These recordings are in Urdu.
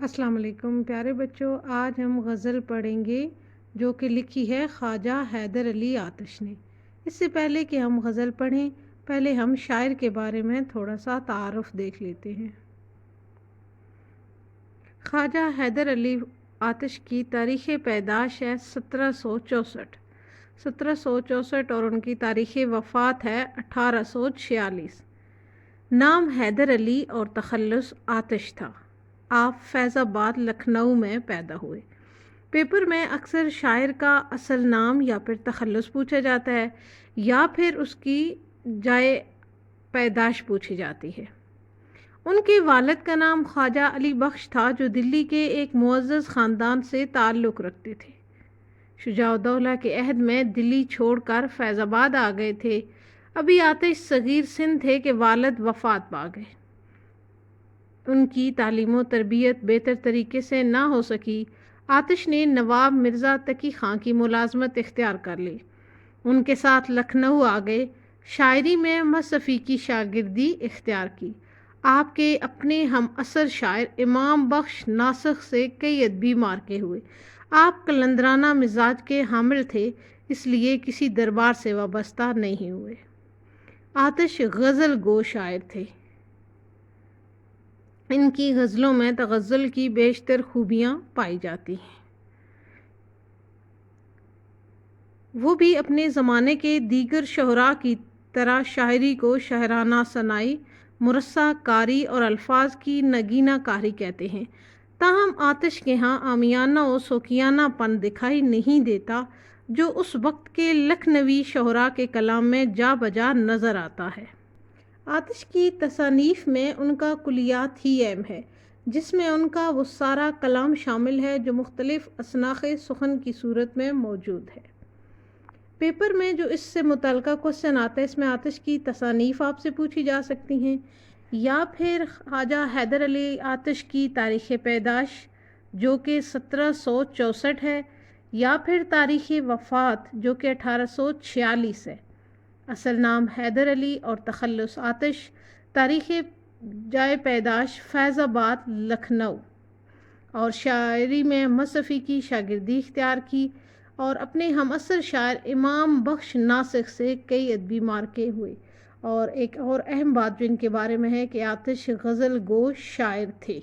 السلام علیکم پیارے بچوں، آج ہم غزل پڑھیں گے جو کہ لکھی ہے خواجہ حیدر علی آتش نے۔ اس سے پہلے کہ ہم غزل پڑھیں، پہلے ہم شاعر کے بارے میں تھوڑا سا تعارف دیکھ لیتے ہیں۔ خواجہ حیدر علی آتش کی تاریخ پیدائش ہے 1764 اور ان کی تاریخ وفات ہے 1846۔ نام حیدر علی اور تخلص آتش تھا۔ آپ فیض آباد لکھنؤ میں پیدا ہوئے۔ پیپر میں اکثر شاعر کا اصل نام یا پھر تخلص پوچھا جاتا ہے یا پھر اس کی جائے پیدائش پوچھی جاتی ہے۔ ان کے والد کا نام خواجہ علی بخش تھا جو دلی کے ایک معزز خاندان سے تعلق رکھتے تھے۔ شجاع الدولہ کے عہد میں دلی چھوڑ کر فیض آباد آ گئے تھے۔ ابھی آتش صغیر سن تھے کہ والد وفات پا گئے۔ ان کی تعلیم و تربیت بہتر طریقے سے نہ ہو سکی۔ آتش نے نواب مرزا تقی خان کی ملازمت اختیار کر لی۔ ان کے ساتھ لکھنؤ آ گئے۔ شاعری میں مصفی کی شاگردی اختیار کی۔ آپ کے اپنے ہم عصر شاعر امام بخش ناسخ سے کئی ادبی مارکے ہوئے۔ آپ قلندرانہ مزاج کے حامل تھے، اس لیے کسی دربار سے وابستہ نہیں ہوئے۔ آتش غزل گو شاعر تھے۔ ان کی غزلوں میں تغزل کی بیشتر خوبیاں پائی جاتی ہیں۔ وہ بھی اپنے زمانے کے دیگر شعراء کی طرح شاعری کو شاعرانہ ثنائی، مرصع کاری اور الفاظ کی نگینہ کاری کہتے ہیں۔ تاہم آتش کے ہاں عامیانہ و سوکیانہ پن دکھائی نہیں دیتا جو اس وقت کے لکھنوی شعراء کے کلام میں جا بجا نظر آتا ہے۔ آتش کی تصانیف میں ان کا کلیات ہی اہم ہے، جس میں ان کا وہ سارا کلام شامل ہے جو مختلف اصناف سخن کی صورت میں موجود ہے۔ پیپر میں جو اس سے متعلقہ کوسچن آتا ہے، اس میں آتش کی تصانیف آپ سے پوچھی جا سکتی ہیں، یا پھر خواجہ حیدر علی آتش کی تاریخ پیدائش جو کہ 1764 ہے، یا پھر تاریخ وفات جو کہ 1846 ہے۔ اصل نام حیدر علی اور تخلص آتش، تاریخ جائے پیدائش فیض آباد لکھنؤ، اور شاعری میں مصفی کی شاگردی اختیار کی اور اپنے ہم عصر شاعر امام بخش ناسخ سے کئی ادبی مارکے ہوئے۔ اور ایک اور اہم بات جو ان کے بارے میں ہے کہ آتش غزل گو شاعر تھے۔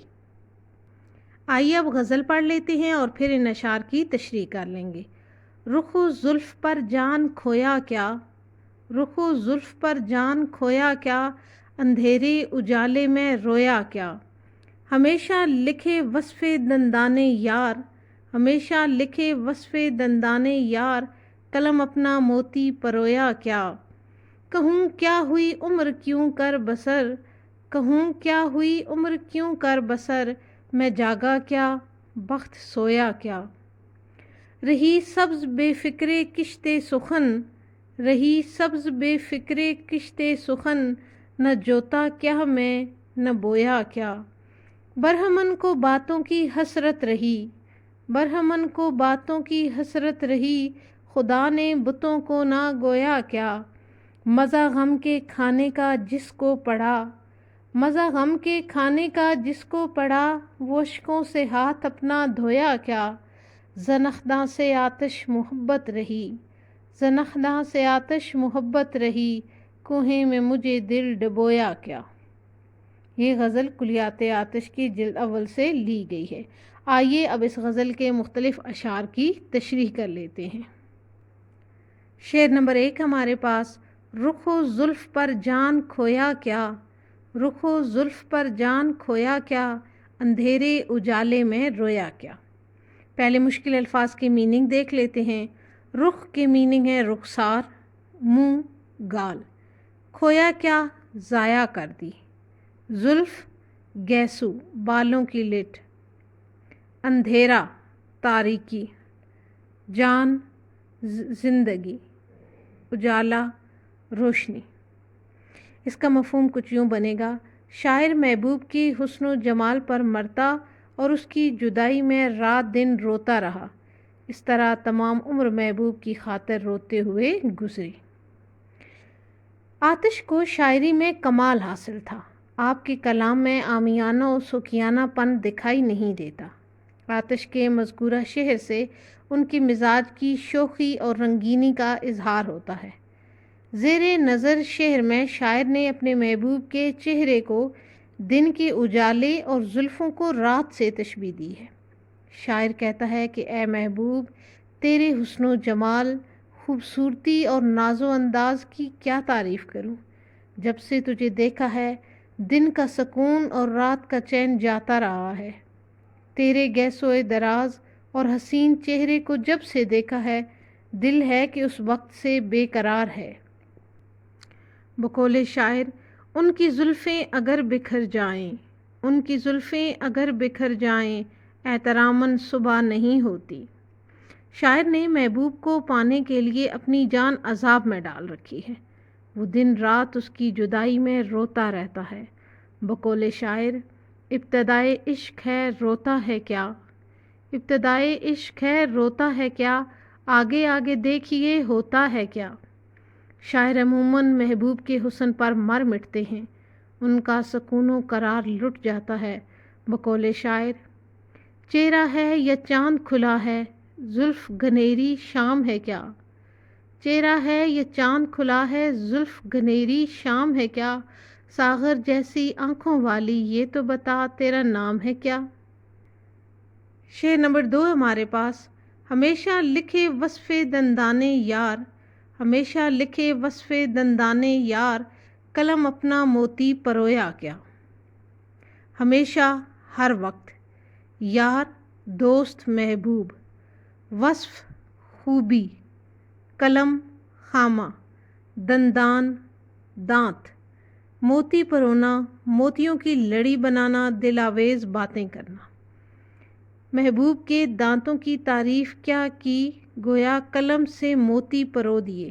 آئیے اب غزل پڑھ لیتے ہیں اور پھر ان اشعار کی تشریح کر لیں گے۔ رخ و زلف پر جان کھویا کیا، رخ و زلف پر جان کھویا کیا، اندھیرے اجالے میں رویا کیا، ہمیشہ لکھے وصف دندانے یار، ہمیشہ لکھے وصف دندانے یار، قلم اپنا موتی پرویا کیا، کہوں کیا ہوئی عمر کیوں کر بسر، کہوں کیا ہوئی عمر کیوں کر بسر، میں جاگا کیا بخت سویا کیا، رہی سبز بے فکرے کشتے سخن، رہی سبز بے فکرے کشتے سخن، نہ جوتا کیا میں نہ بویا کیا، برہمن کو باتوں کی حسرت رہی، برہمن کو باتوں کی حسرت رہی، خدا نے بتوں کو نہ گویا کیا، مزہ غم کے کھانے کا جس کو پڑا، مزہ غم کے کھانے کا جس کو پڑا، وہ اشکوں سے ہاتھ اپنا دھویا کیا، زنخداں سے آتش محبت رہی، زنخداں سے آتش محبت رہی، کوہیں میں مجھے دل ڈبویا کیا۔ یہ غزل کلیات آتش کی جلد اول سے لی گئی ہے۔ آئیے اب اس غزل کے مختلف اشعار کی تشریح کر لیتے ہیں۔ شعر نمبر 1 ہمارے پاس، رخ و زلف پر جان کھویا کیا، رخ و زلف پر جان کھویا کیا، اندھیرے اجالے میں رویا کیا۔ پہلے مشکل الفاظ کے میننگ دیکھ لیتے ہیں۔ رخ کے میننگ ہے رخسار، منہ، گال۔ کھویا کیا، ضائع کر دی۔ زلف، گیسو، بالوں کی لٹ۔ اندھیرا، تاریکی۔ جان، زندگی۔ اجالا، روشنی۔ اس کا مفہوم کچھ یوں بنے گا، شاعر محبوب کی حسن و جمال پر مرتا اور اس کی جدائی میں رات دن روتا رہا، اس طرح تمام عمر محبوب کی خاطر روتے ہوئے گزری۔ آتش کو شاعری میں کمال حاصل تھا۔ آپ کے کلام میں عامیانہ اور سکیانہ پن دکھائی نہیں دیتا۔ آتش کے مذکورہ شعر سے ان کی مزاج کی شوخی اور رنگینی کا اظہار ہوتا ہے۔ زیر نظر شعر میں شاعر نے اپنے محبوب کے چہرے کو دن کے اجالے اور زلفوں کو رات سے تشبیہ دی ہے۔ شاعر کہتا ہے کہ اے محبوب، تیرے حسن و جمال، خوبصورتی اور ناز و انداز کی کیا تعریف کروں۔ جب سے تجھے دیکھا ہے دن کا سکون اور رات کا چین جاتا رہا ہے۔ تیرے گیسوئے دراز اور حسین چہرے کو جب سے دیکھا ہے، دل ہے کہ اس وقت سے بے قرار ہے۔ بقول شاعر، ان کی زلفیں اگر بکھر جائیں، ان کی زلفیں اگر بکھر جائیں، احتراماً صبح نہیں ہوتی۔ شاعر نے محبوب کو پانے کے لیے اپنی جان عذاب میں ڈال رکھی ہے۔ وہ دن رات اس کی جدائی میں روتا رہتا ہے۔ بقول شاعر، ابتدائے عشق ہے روتا ہے کیا، ابتدائے عشق ہے روتا ہے کیا، آگے آگے دیکھیے ہوتا ہے کیا۔ شاعر عموماً محبوب کے حسن پر مر مٹتے ہیں، ان کا سکون و قرار لٹ جاتا ہے۔ بقول شاعر، چہرہ ہے یا چاند کھلا ہے، زلف گھنیری شام ہے کیا، چہرہ ہے یا چاند کھلا ہے، زلف گھنیری شام ہے کیا، ساغر جیسی آنکھوں والی یہ تو بتا تیرا نام ہے کیا۔ شعر نمبر 2 ہمارے پاس، ہمیشہ لکھے وصف دندانے یار، ہمیشہ لکھے وصف دندانے یار، قلم اپنا موتی پرویا کیا۔ ہمیشہ، ہر وقت، یار دوست محبوب، وصف خوبی، قلم خامہ، دندان دانت، موتی پرونا موتیوں کی لڑی بنانا، دل آویز باتیں کرنا۔ محبوب کے دانتوں کی تعریف کیا کی، گویا قلم سے موتی پرو دیے۔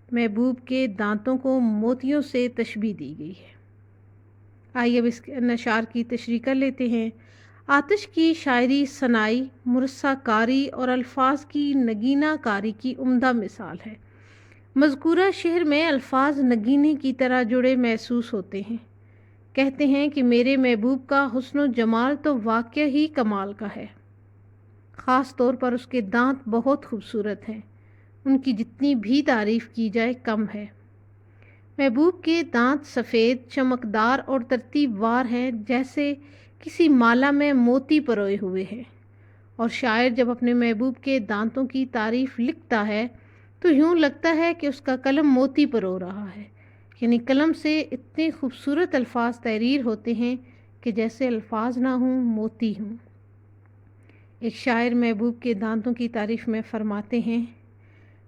محبوب کے دانتوں کو موتیوں سے تشبیہ دی گئی ہے۔ آئیے اب اس اشعار کی تشریح کر لیتے ہیں۔ آتش کی شاعری صنائی مرصع کاری اور الفاظ کی نگینہ کاری کی عمدہ مثال ہے۔ مذکورہ شعر میں الفاظ نگینے کی طرح جڑے محسوس ہوتے ہیں۔ کہتے ہیں کہ میرے محبوب کا حسن و جمال تو واقعہ ہی کمال کا ہے، خاص طور پر اس کے دانت بہت خوبصورت ہیں، ان کی جتنی بھی تعریف کی جائے کم ہے۔ محبوب کے دانت سفید، چمکدار اور ترتیب وار ہیں، جیسے کسی مالا میں موتی پروئے ہوئے ہیں، اور شاعر جب اپنے محبوب کے دانتوں کی تعریف لکھتا ہے تو یوں لگتا ہے کہ اس کا قلم موتی پرو رہا ہے، یعنی قلم سے اتنے خوبصورت الفاظ تحریر ہوتے ہیں کہ جیسے الفاظ نہ ہوں، موتی ہوں۔ ایک شاعر محبوب کے دانتوں کی تعریف میں فرماتے ہیں،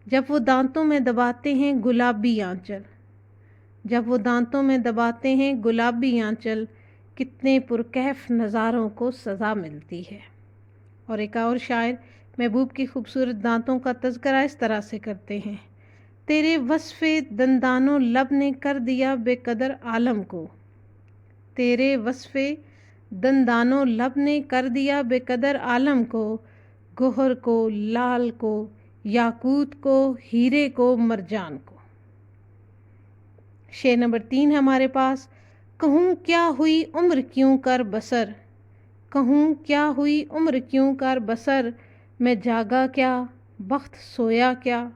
جب وہ دانتوں میں دباتے ہیں گلابی آنچل، جب وہ دانتوں میں دباتے ہیں گلابی آنچل، کتنے پرکیف نظاروں کو سزا ملتی ہے۔ اور ایک اور شاعر محبوب کی خوبصورت دانتوں کا تذکرہ اس طرح سے کرتے ہیں، تیرے وصف دندانوں لب نے کر دیا بے قدر عالم کو، تیرے وصف دندانوں لب نے کر دیا بے قدر عالم کو، گوہر کو، لال کو، یاقوت کو، ہیرے کو، مرجان کو۔ شعر نمبر 3 ہمارے پاس، کہوں کیا ہوئی عمر کیوں کر بسر، کہوں کیا ہوئی عمر کیوں کر بسر، میں جاگا کیا بخت سویا کیا۔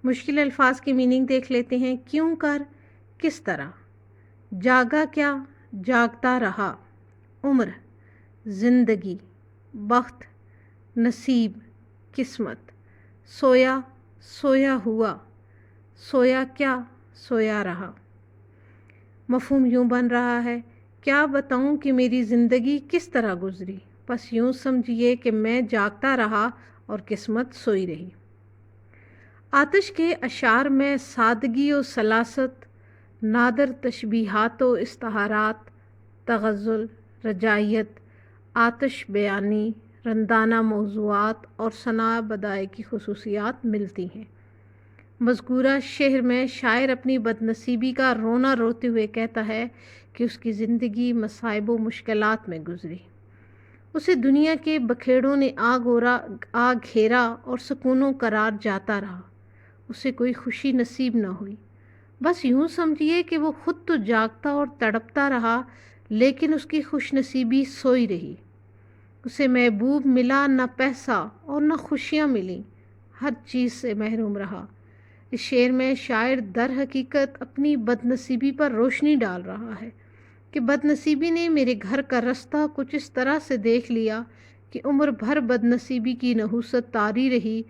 مشکل الفاظ کی میننگ دیکھ لیتے ہیں۔ کیوں کر، کس طرح، جاگا کیا، جاگتا رہا، عمر زندگی، بخت نصیب قسمت، سویا سویا ہوا، سویا کیا، سویا رہا۔ مفہوم یوں بن رہا ہے، کیا بتاؤں کہ میری زندگی کس طرح گزری، بس یوں سمجھیے کہ میں جاگتا رہا اور قسمت سوئی رہی۔ آتش کے اشعار میں سادگی و سلاست، نادر تشبیہات و استعارات، تغزل، رجائیت، آتش بیانی، رندانہ موضوعات اور ثناء بدائع کی خصوصیات ملتی ہیں۔ مذکورہ شعر میں شاعر اپنی بدنصیبی کا رونا روتے ہوئے کہتا ہے کہ اس کی زندگی مصائب و مشکلات میں گزری، اسے دنیا کے بکھیڑوں نے آ گھیرا اور سکون و قرار جاتا رہا، اسے کوئی خوشی نصیب نہ ہوئی، بس یوں سمجھیے کہ وہ خود تو جاگتا اور تڑپتا رہا، لیکن اس کی خوش نصیبی سوئی رہی۔ اسے محبوب ملا نہ پیسہ اور نہ خوشیاں ملیں، ہر چیز سے محروم رہا۔ اس شعر میں شاعر در حقیقت اپنی بد نصیبی پر روشنی ڈال رہا ہے کہ بد نصیبی نے میرے گھر کا رستہ کچھ اس طرح سے دیکھ لیا کہ عمر بھر بد نصیبی کی نحوست طاری رہی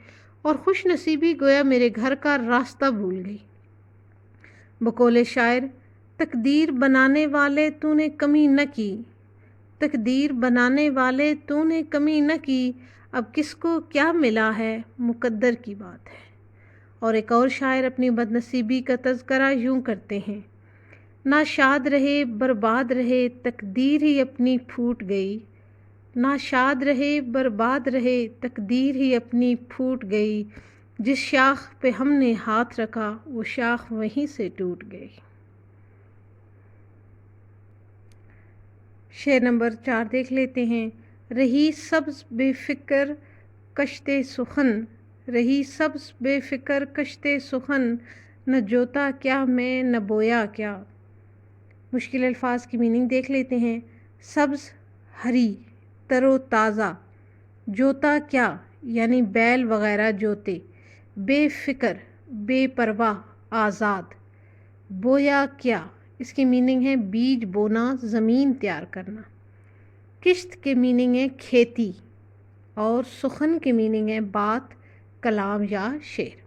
اور خوش نصیبی گویا میرے گھر کا راستہ بھول گئی۔ بقول شاعر، تقدیر بنانے والے تو نے کمی نہ کی، تقدیر بنانے والے تو نے کمی نہ کی، اب کس کو کیا ملا ہے مقدر کی بات ہے۔ اور ایک اور شاعر اپنی بد نصیبی کا تذکرہ یوں کرتے ہیں: نہ شاد رہے برباد رہے تقدیر ہی اپنی پھوٹ گئی، نہ شاد رہے برباد رہے تقدیر ہی اپنی پھوٹ گئی، جس شاخ پہ ہم نے ہاتھ رکھا وہ شاخ وہیں سے ٹوٹ گئی۔ شعر نمبر 4 دیکھ لیتے ہیں۔ رہی سبز بے فکر کشتے سخن، رہی سبز بے فکر کشتے سخن، نہ جوتا کیا میں نہ بویا کیا۔ مشکل الفاظ کی میننگ دیکھ لیتے ہیں۔ سبز ہری تر و تازہ، جوتا کیا یعنی بیل وغیرہ جوتے، بے فکر بے پرواہ آزاد، بویا کیا اس کی میننگ ہے بیج بونا، زمین تیار کرنا، کشت کے میننگ ہے کھیتی، اور سخن کے میننگ ہے بات، کلام یا شعر۔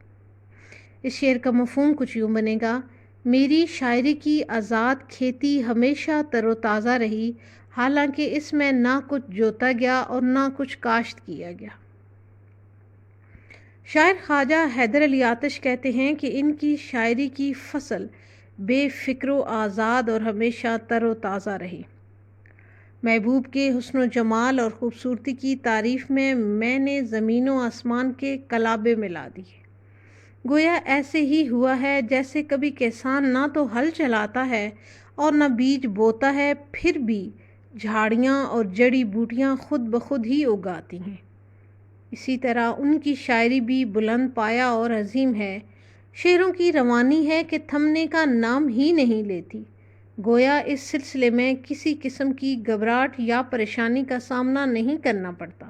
اس شعر کا مفہوم کچھ یوں بنے گا: میری شاعری کی آزاد کھیتی ہمیشہ تر و تازہ رہی، حالانکہ اس میں نہ کچھ جوتا گیا اور نہ کچھ کاشت کیا گیا۔ شاعر خواجہ حیدر علی آتش کہتے ہیں کہ ان کی شاعری کی فصل بے فکر و آزاد اور ہمیشہ تر و تازہ رہی۔ محبوب کے حسن و جمال اور خوبصورتی کی تعریف میں نے زمین و آسمان کے کلابے ملا دیے۔ گویا ایسے ہی ہوا ہے جیسے کبھی کسان نہ تو ہل چلاتا ہے اور نہ بیج بوتا ہے، پھر بھی جھاڑیاں اور جڑی بوٹیاں خود بخود ہی اگاتی ہیں۔ اسی طرح ان کی شاعری بھی بلند پایا اور عظیم ہے۔ شعروں کی روانی ہے کہ تھمنے کا نام ہی نہیں لیتی، گویا اس سلسلے میں کسی قسم کی گھبراہٹ یا پریشانی کا سامنا نہیں کرنا پڑتا۔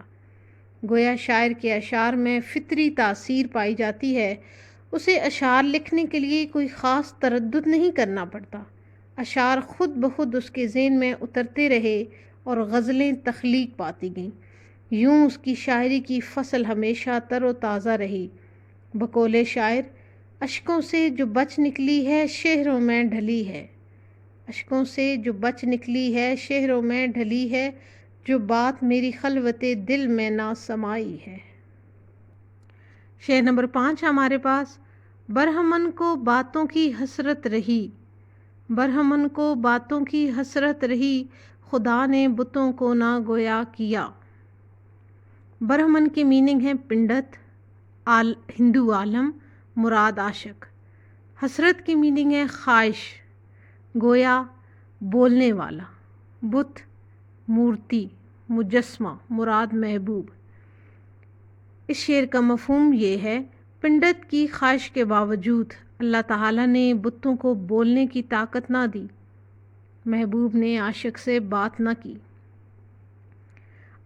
گویا شاعر کے اشعار میں فطری تاثیر پائی جاتی ہے، اسے اشعار لکھنے کے لیے کوئی خاص تردد نہیں کرنا پڑتا، اشعار خود بخود اس کے ذہن میں اترتے رہے اور غزلیں تخلیق پاتی گئیں۔ یوں اس کی شاعری کی فصل ہمیشہ تر و تازہ رہی۔ بقول شاعر، اشکوں سے جو بچ نکلی ہے شہروں میں ڈھلی ہے، اشکوں سے جو بچ نکلی ہے شہروں میں ڈھلی ہے، جو بات میری خلوت دل میں نہ سمائی ہے۔ شعر نمبر 5 ہمارے پاس۔ برہمن کو باتوں کی حسرت رہی، برہمن کو باتوں کی حسرت رہی، خدا نے بتوں کو نہ گویا کیا۔ برہمن کی میننگ ہے پنڈت، ہندو عالم، مراد عاشق۔ حسرت کی میننگ ہے خواہش، گویا بولنے والا۔ بت، مورتی، مجسمہ، مراد محبوب۔ اس شعر کا مفہوم یہ ہے: پنڈت کی خواہش کے باوجود اللہ تعالیٰ نے بتوں کو بولنے کی طاقت نہ دی، محبوب نے عاشق سے بات نہ کی۔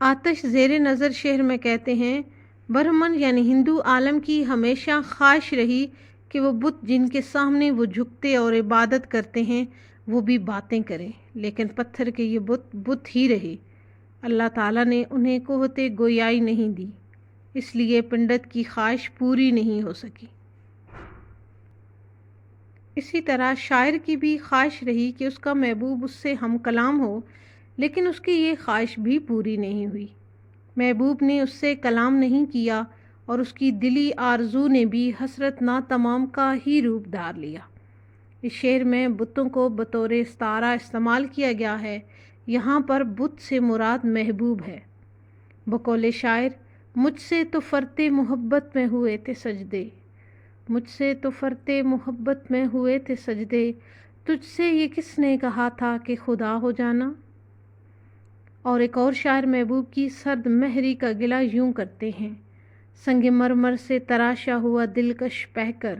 آتش زیر نظر شعر میں کہتے ہیں: برہمن یعنی ہندو عالم کی ہمیشہ خواہش رہی کہ وہ بت جن کے سامنے وہ جھکتے اور عبادت کرتے ہیں وہ بھی باتیں کریں، لیکن پتھر کے یہ بت ہی رہے۔ اللہ تعالیٰ نے انہیں قوت گویائی نہیں دی، اس لیے پنڈت کی خواہش پوری نہیں ہو سکی۔ اسی طرح شاعر کی بھی خواہش رہی کہ اس کا محبوب اس سے ہم کلام ہو، لیکن اس کی یہ خواہش بھی پوری نہیں ہوئی۔ محبوب نے اس سے کلام نہیں کیا اور اس کی دلی آرزو نے بھی حسرت ناتمام کا ہی روپ دھار لیا۔ اس شعر میں بتوں کو بطور استعارہ استعمال کیا گیا ہے، یہاں پر بت سے مراد محبوب ہے۔ بقول شاعر، مجھ سے تو فرتے محبت میں ہوئے تھے سجدے، مجھ سے تو فرتے محبت میں ہوئے تھے سجدے، تجھ سے یہ کس نے کہا تھا کہ خدا ہو جانا۔ اور ایک اور شاعر محبوب کی سرد مہری کا گلہ یوں کرتے ہیں: سنگ مرمر سے تراشا ہوا دلکش پہ کر،